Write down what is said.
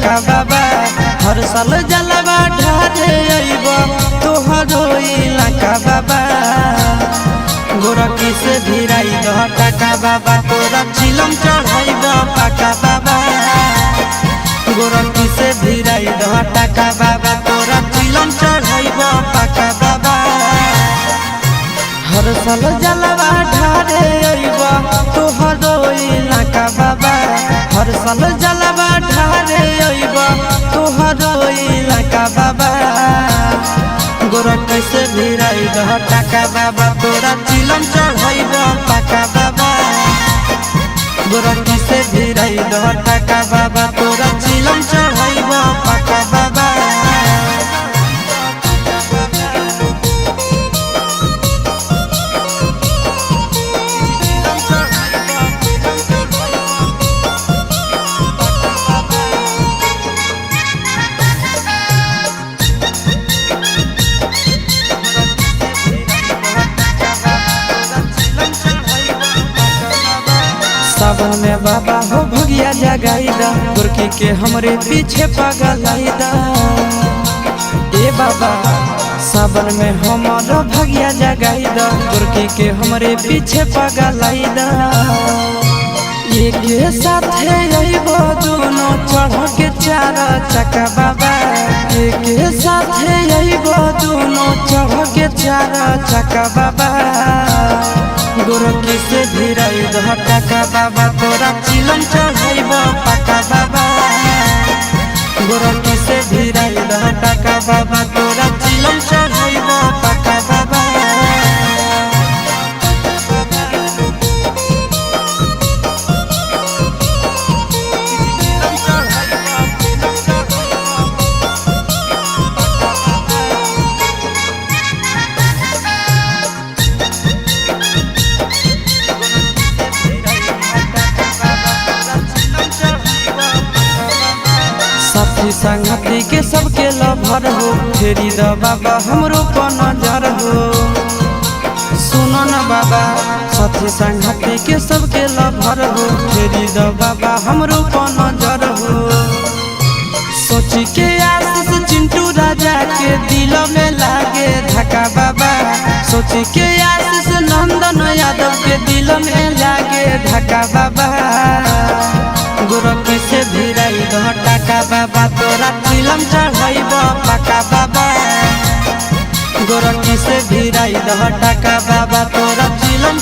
इलाका बाबा हर साल जलवा ढारे अइब तोहरो इलाका बाबा गोरखी से भिराई दह टाका बाबा तोरा चिलम चढ़ाइब पाका बाबा गोरखी से भिराई दह टाका बाबा तोरा चिलम चढ़ाइब पाका बाबा हर साल जलवा ढारे अइब तोहरो इलाका बाबा हर साल जलवा ढारे अइब तोहरो इलाका बाबा गोरखी से भिराई दह टाका बाबा तोरा चिलम चढ़ाइब पाका बाबा गोरखी से भिराई दह टाका बाबा तोरा चिलम चढ़ाइब पाका बाबा सावन में बाबा हो भगिया जगाईदा गोरखी के हमरे पीछे पगलाईदा ए बाबा सावन में हमारा भगिया जगाईदा गोरखी के हमरे पीछे पगलाईदा एक साथे अइबो दोनों चढ़ के चार चक्का बाबा एक साथे अइबो दोनों चढ़ के चार चक्का बाबा गोरखी से भिराई दह टाका बाबा तोरा चिलम चढ़ाइब पाका बाबा गोरखी से भिराई दह टाका बाबा तोरा चिलम चढ़ाइब पाका बाबा साथी संगति के सबके लभर हो फेरी द बाबा हमरो पर नजर हो सुनो न बाबा साथी संगति के सबके लभर हो फेरी द बाबा हमरो पर नजर हो सोची के आशीष चिंटू राजा के दिल में लागे धक्का बाबा सोची के आशीष नंदन यादव के दिल में लागे धक्का बाबा गोरखी से भिराई दह टाका बाबा तोरा चिलम चढ़ाइब पाका बाबा गोरखी से भिराई दह टाका बाबा तोरा चिलम